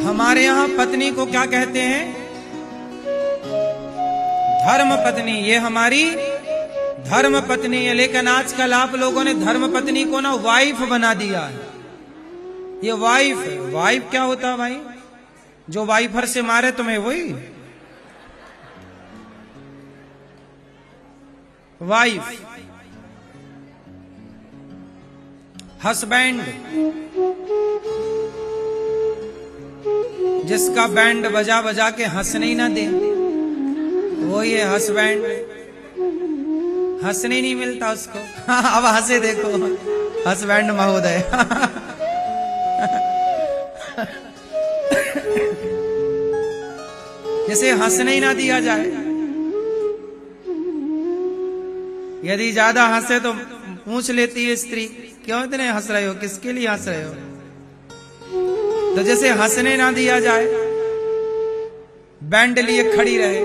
हमारे यहाँ पत्नी को क्या कहते हैं? धर्म पत्नी। ये हमारी धर्म पत्नी है। लेकिन आजकल आप लोगों ने धर्म पत्नी को ना वाइफ बना दिया है। ये वाइफ है। वाइफ क्या होता है भाई? जो वाइफर से मारे तुम्हें वही वाइफ। हस्बैंड, जिसका बैंड बजा बजा के हंसने ही ना दे, वो ये हस्बैंड। हंसने नहीं मिलता उसको। अब हंसे देखो हस्बैंड महोदय। जैसे हंसने ही ना दिया जाए। यदि ज्यादा हंसे तो पूछ लेती है स्त्री, क्यों इतने हंस रहे हो, किसके लिए हंस रहे हो? तो जैसे हंसने ना दिया जाए, बैंड लिए खड़ी रहे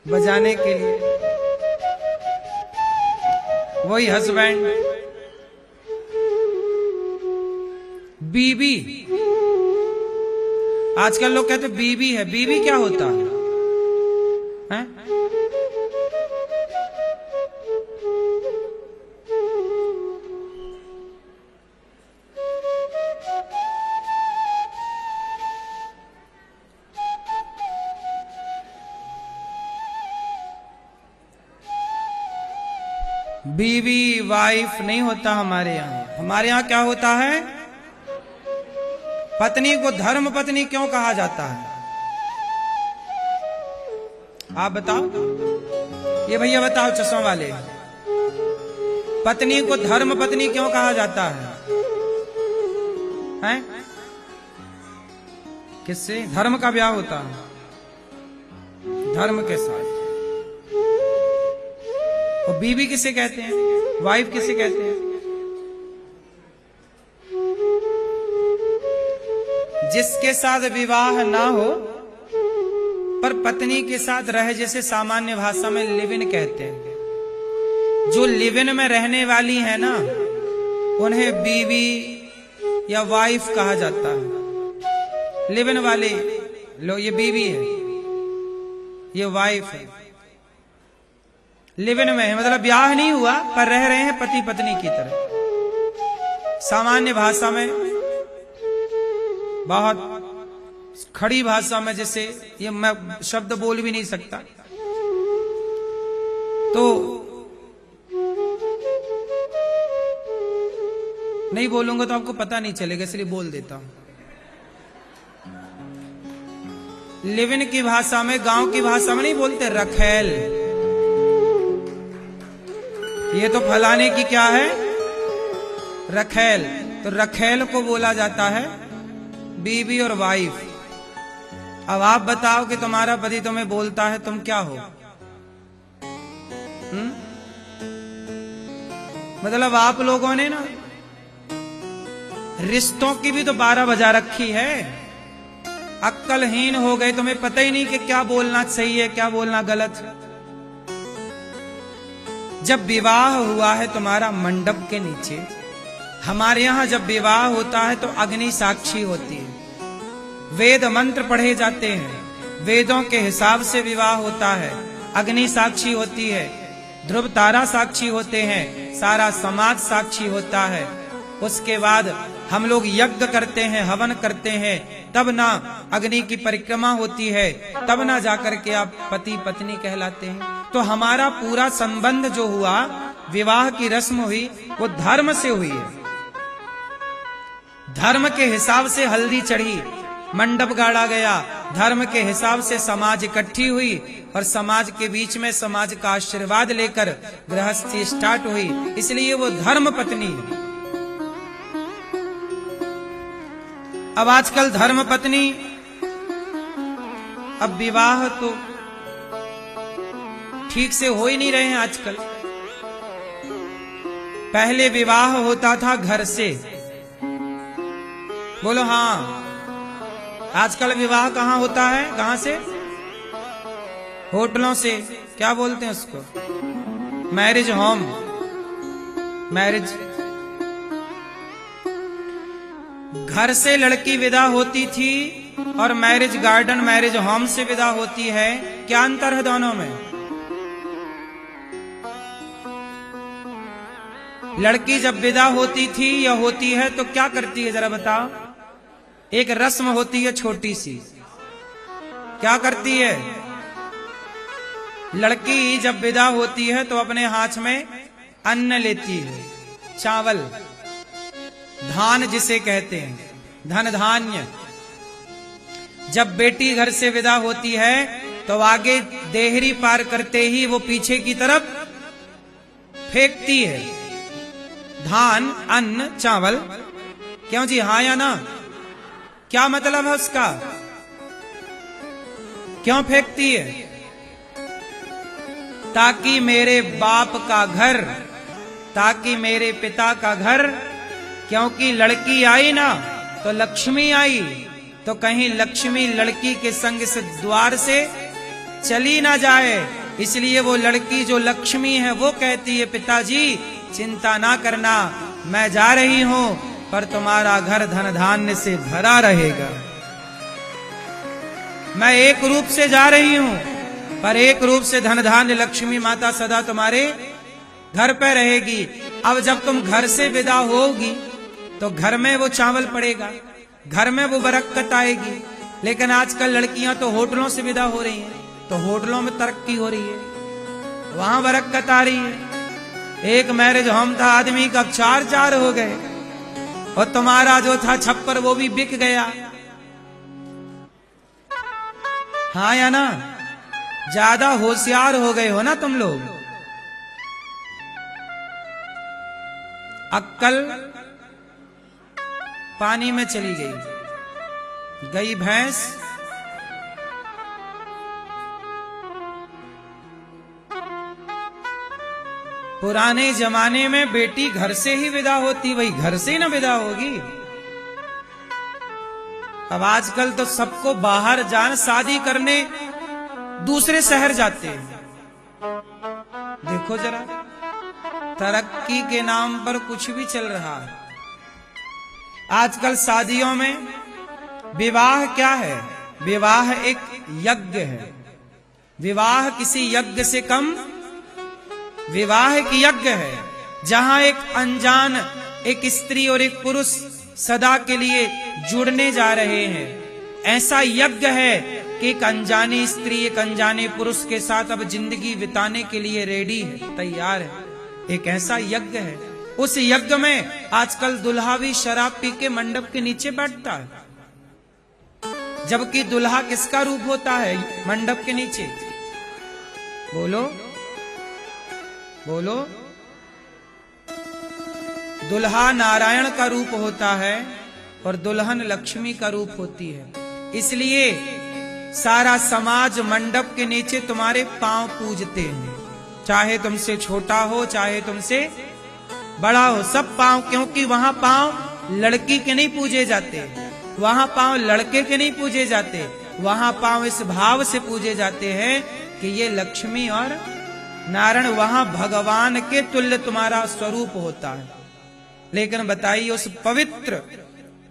बजाने के लिए, वही हस्बैंड। बीबी, आजकल लोग कहते बीबी है। बीबी क्या होता है? बीवी वाइफ नहीं होता हमारे यहाँ। हमारे यहाँ क्या होता है? पत्नी को धर्म पत्नी क्यों कहा जाता है? आप बताओ, ये भैया बताओ चश्मा वाले, पत्नी को धर्म पत्नी क्यों कहा जाता है? हैं? किससे धर्म का ब्याह होता है? धर्म के साथ। और बीवी किसे कहते हैं? वाइफ किसे कहते हैं? जिसके साथ विवाह ना हो पर पत्नी के साथ रहे, जैसे सामान्य भाषा में लिव इन कहते हैं। जो लिव इन में रहने वाली है ना, उन्हें बीवी या वाइफ कहा जाता है। लिव इन वाले लो, ये बीवी है, ये वाइफ है। लिव इन में है मतलब ब्याह नहीं हुआ पर रह रहे हैं पति पत्नी की तरह। सामान्य भाषा में, बहुत खड़ी भाषा में, जैसे ये मैं शब्द बोल भी नहीं सकता, तो नहीं बोलूंगा तो आपको पता नहीं चलेगा, इसलिए बोल देता हूं। लिव इन की भाषा में, गांव की भाषा में नहीं बोलते रखेल। ये तो फलाने की क्या है? रखेल। तो रखेल को बोला जाता है बीवी और वाइफ। अब आप बताओ कि तुम्हारा पति तुम्हें बोलता है, तुम क्या हो? मतलब आप लोगों ने ना रिश्तों की भी तो 12 बजा रखी है। अक्लहीन हो गए, तुम्हें पता ही नहीं कि क्या बोलना सही है, क्या बोलना गलत। जब विवाह हुआ है तुम्हारा मंडप के नीचे, हमारे यहाँ जब विवाह होता है तो अग्नि साक्षी होती है, वेद मंत्र पढ़े जाते हैं, वेदों के हिसाब से विवाह होता है, अग्नि साक्षी होती है, ध्रुव तारा साक्षी होते हैं, सारा समाज साक्षी होता है। उसके बाद हम लोग यज्ञ करते हैं, हवन करते हैं, तब ना अग्नि की परिक्रमा होती है, तब ना जाकर के आप पति पत्नी कहलाते हैं। तो हमारा पूरा संबंध जो हुआ, विवाह की रस्म हुई, वो धर्म से हुई है। धर्म के हिसाब से हल्दी चढ़ी, मंडप गाड़ा गया, धर्म के हिसाब से समाज इकट्ठी हुई और समाज के बीच में समाज का आशीर्वाद लेकर गृहस्थी स्टार्ट हुई, इसलिए वो धर्म पत्नी है। अब आजकल धर्म पत्नी, अब विवाह तो ठीक से हो ही नहीं रहे हैं आजकल। पहले विवाह होता था घर से, बोलो हाँ। आजकल विवाह कहाँ होता है? कहाँ से? होटलों से। क्या बोलते हैं उसको? Marriage home, marriage. घर से लड़की विदा होती थी और मैरिज गार्डन, मैरिज होम से विदा होती है, क्या अंतर है दोनों में? लड़की जब विदा होती थी या होती है तो क्या करती है, जरा बताओ? एक रस्म होती है छोटी सी, क्या करती है? लड़की जब विदा होती है तो अपने हाथ में अन्न लेती है, चावल, धान जिसे कहते हैं, धन धान्य। जब बेटी घर से विदा होती है तो आगे देहरी पार करते ही वो पीछे की तरफ फेंकती है धान, अन्न, चावल। क्यों जी, हाँ या ना? क्या मतलब है उसका? क्यों फेंकती है? ताकि मेरे बाप का घर, ताकि मेरे पिता का घर, क्योंकि लड़की आई ना तो लक्ष्मी आई, तो कहीं लक्ष्मी लड़की के संग से द्वार से चली ना जाए, इसलिए वो लड़की जो लक्ष्मी है वो कहती है, पिताजी चिंता ना करना, मैं जा रही हूं पर तुम्हारा घर धन धान्य से भरा रहेगा। मैं एक रूप से जा रही हूं पर एक रूप से धन धान्य लक्ष्मी माता सदा तुम्हारे घर पे रहेगी। अब जब तुम घर से विदा होगी तो घर में वो चावल पड़ेगा, घर में वो बरकत आएगी। लेकिन आजकल लड़कियां तो होटलों से विदा हो रही हैं, तो होटलों में तरक्की हो रही है, वहां बरकत आ रही है। एक मैरिज होम था, आदमी कब 4 हो गए, और तुम्हारा जो था छप्पर वो भी बिक गया। हाँ या ना? ज्यादा होशियार हो गए हो ना तुम लोग। अक्कल पानी में चली गई, गई भैंस। पुराने जमाने में बेटी घर से ही विदा होती, वही घर से ही ना विदा होगी। अब आजकल तो सबको बाहर जान, शादी करने दूसरे शहर जाते हैं। देखो जरा, तरक्की के नाम पर कुछ भी चल रहा है। आजकल शादियों में विवाह क्या है? विवाह एक यज्ञ है। विवाह किसी यज्ञ से कम, विवाह एक यज्ञ है जहां एक अनजान, एक स्त्री और एक पुरुष सदा के लिए जुड़ने जा रहे हैं। ऐसा यज्ञ है कि एक अनजानी स्त्री एक अनजाने पुरुष के साथ अब जिंदगी बिताने के लिए रेडी है, तैयार है। एक ऐसा यज्ञ है। उस यज्ञ में आजकल दुल्हा भी शराब पी के मंडप के नीचे बैठता है, जबकि दुल्हा किसका रूप होता है मंडप के नीचे? बोलो बोलो। दुल्हा नारायण का रूप होता है और दुल्हन लक्ष्मी का रूप होती है। इसलिए सारा समाज मंडप के नीचे तुम्हारे पांव पूजते हैं, चाहे तुमसे छोटा हो चाहे तुमसे बड़ा हो, सब पांव। क्योंकि वहां पांव लड़की के नहीं पूजे जाते, वहां पांव लड़के के नहीं पूजे जाते, वहां पांव इस भाव से पूजे जाते हैं कि ये लक्ष्मी और नारायण, वहां भगवान के तुल्य तुम्हारा स्वरूप होता है। लेकिन बताइए, उस पवित्र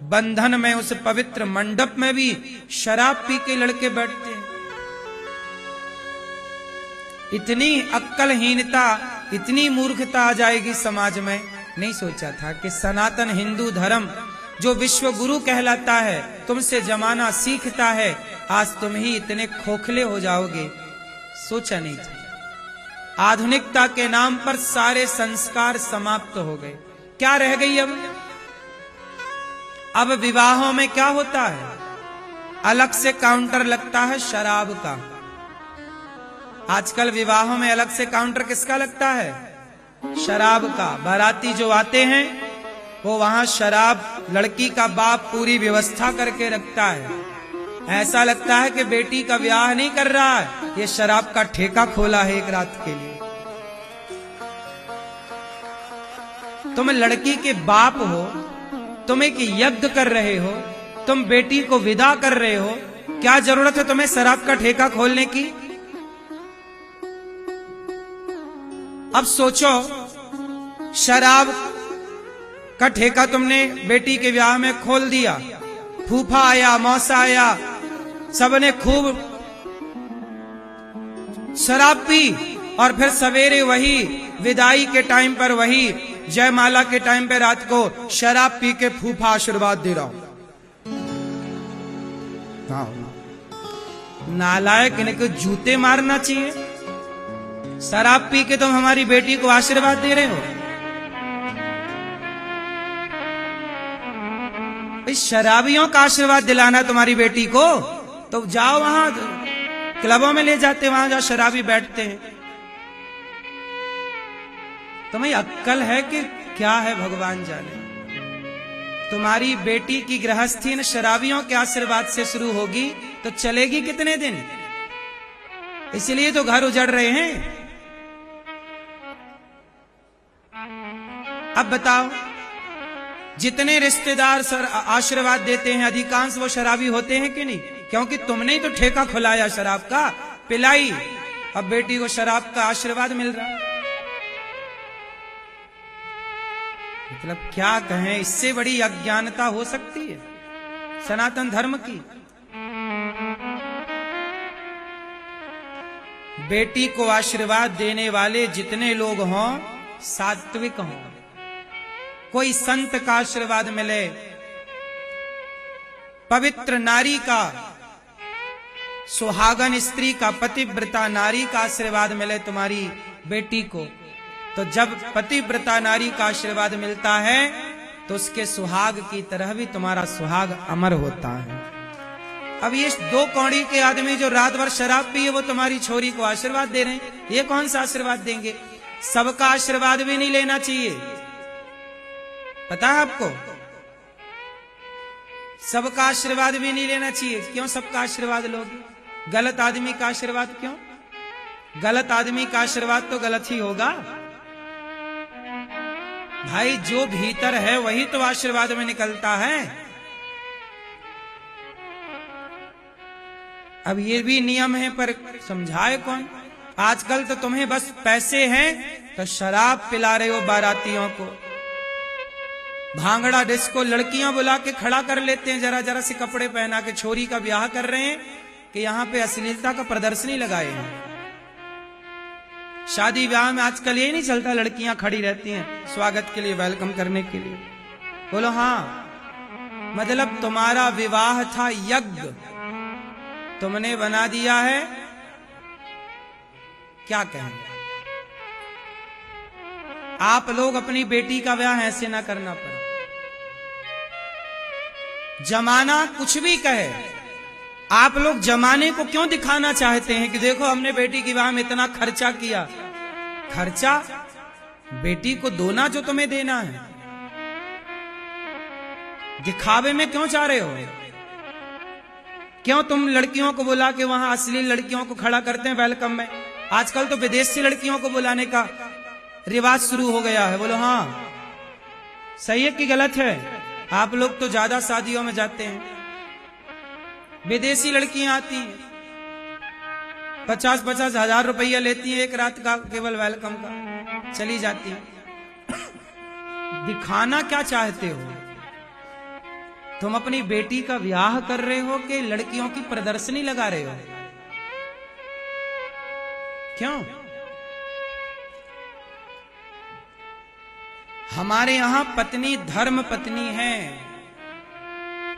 बंधन में, उस पवित्र मंडप में भी शराब पी के लड़के बैठते हैं। इतनी अक्लहीनता, इतनी मूर्खता आ जाएगी समाज में। नहीं सोचा था कि सनातन हिंदू धर्म जो विश्व गुरु कहलाता है, तुमसे जमाना सीखता है, आज तुम ही इतने खोखले हो जाओगे, सोचा नहीं था। आधुनिकता के नाम पर सारे संस्कार समाप्त हो गए। क्या रह गई अब विवाहों में क्या होता है? अलग से काउंटर लगता है शराब का। आजकल विवाहों में अलग से काउंटर किसका लगता है? शराब का। बाराती जो आते हैं वो वहां शराब, लड़की का बाप पूरी व्यवस्था करके रखता है। ऐसा लगता है कि बेटी का ब्याह नहीं कर रहा है, ये शराब का ठेका खोला है एक रात के लिए। तुम लड़की के बाप हो, तुम एक यज्ञ कर रहे हो, तुम बेटी को विदा कर रहे हो, क्या जरूरत है तुम्हें शराब का ठेका खोलने की? अब सोचो, शराब का ठेका तुमने बेटी के ब्याह में खोल दिया। फूफा आया, मौसा आया, सबने खूब शराब पी और फिर सवेरे वही विदाई के टाइम पर, वही जयमाला के टाइम पे रात को शराब पी के फूफा आशीर्वाद दे रहा हूं। नालायक, इन्हें जूते मारना चाहिए। शराब पी के तुम हमारी बेटी को आशीर्वाद दे रहे हो। शराबियों का आशीर्वाद दिलाना तुम्हारी बेटी को, तो जाओ वहां क्लबों में ले जाते, वहां जहां शराबी बैठते हैं। तुम्हें अक्कल है कि क्या है भगवान जाने। तुम्हारी बेटी की गृहस्थी न शराबियों के आशीर्वाद से शुरू होगी तो चलेगी कितने दिन? इसलिए तो घर उजड़ रहे हैं। अब बताओ, जितने रिश्तेदार आशीर्वाद देते हैं अधिकांश वो शराबी होते हैं कि नहीं? क्योंकि तुमने ही तो ठेका खुलाया शराब का, पिलाई, अब बेटी को शराब का आशीर्वाद मिल रहा। मतलब क्या कहें, इससे बड़ी अज्ञानता हो सकती है सनातन धर्म की? बेटी को आशीर्वाद देने वाले जितने लोग हों सात्विक हों। कोई संत का आशीर्वाद मिले, पवित्र नारी का, सुहागन स्त्री का, पतिव्रता नारी का आशीर्वाद मिले तुम्हारी बेटी को, तो जब पतिव्रता नारी का आशीर्वाद मिलता है तो उसके सुहाग की तरह भी तुम्हारा सुहाग अमर होता है। अब ये दो कौड़ी के आदमी जो रात भर शराब पिए वो तुम्हारी छोरी को आशीर्वाद दे रहे हैं, ये कौन सा आशीर्वाद देंगे? सबका आशीर्वाद भी नहीं लेना चाहिए, पता है आपको? सबका आशीर्वाद भी नहीं लेना चाहिए। क्यों सबका आशीर्वाद लोगे? गलत आदमी का आशीर्वाद क्यों? गलत आदमी का आशीर्वाद तो गलत ही होगा भाई। जो भीतर है वही तो आशीर्वाद में निकलता है। अब ये भी नियम है, पर समझाए कौन? आजकल तो तुम्हें बस पैसे हैं तो शराब पिला रहे हो बारातियों को। भांगड़ा डिस्को लड़कियां बुला के खड़ा कर लेते हैं, जरा जरा से कपड़े पहना के छोरी का ब्याह कर रहे हैं कि यहां पे अश्लीलता का प्रदर्शनी लगाए हैं। शादी ब्याह में आजकल ये नहीं चलता, लड़कियां खड़ी रहती हैं स्वागत के लिए, वेलकम करने के लिए। बोलो हाँ, मतलब तुम्हारा विवाह था यज्ञ, तुमने बना दिया है क्या कहेंगे? आप लोग अपनी बेटी का ब्याह ऐसे ना करना पड़े। जमाना कुछ भी कहे, आप लोग जमाने को क्यों दिखाना चाहते हैं कि देखो हमने बेटी की ब्याह में इतना खर्चा किया? खर्चा बेटी को दो ना जो तुम्हें देना है। दिखावे में क्यों चाह रहे हो? क्यों तुम लड़कियों को बुला के वहां अश्लील लड़कियों को खड़ा करते हैं वेलकम में? आजकल तो विदेशी लड़कियों को बुलाने का रिवाज शुरू हो गया है। बोलो हाँ, सही है कि गलत है? आप लोग तो ज्यादा शादियों में जाते हैं, विदेशी लड़कियां आती हैं, 50-50 हजार रुपया लेती हैं एक रात का केवल वेलकम का, चली जाती हैं। दिखाना क्या चाहते हो? तुम अपनी बेटी का ब्याह कर रहे हो कि लड़कियों की प्रदर्शनी लगा रहे हो? क्यों? हमारे यहां पत्नी धर्म पत्नी है,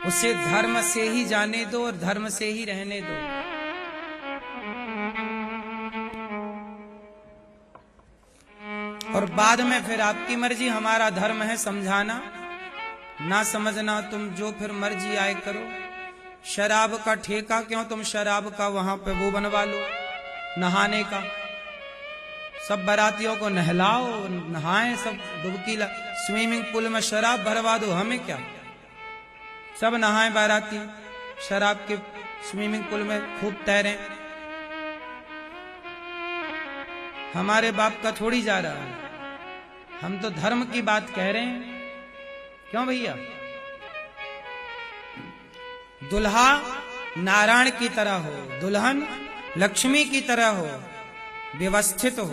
उसे धर्म से ही जाने दो और धर्म से ही रहने दो। और बाद में फिर आपकी मर्जी, हमारा धर्म है समझाना, ना समझना तुम जो फिर मर्जी आए करो। शराब का ठेका क्यों? तुम शराब का वहां पे वो बनवा लो, नहाने का। सब बारातियों को नहलाओ, नहाएं, सब डुबकी स्विमिंग पूल में शराब भरवा दो, हमें क्या? सब नहाएं बाराती, शराब के स्विमिंग पूल में खूब तैरें। हमारे बाप का थोड़ी जा रहा है, हम तो धर्म की बात कह रहे हैं। क्यों भैया? दुल्हा नारायण की तरह हो, दुल्हन लक्ष्मी की तरह हो, व्यवस्थित हो।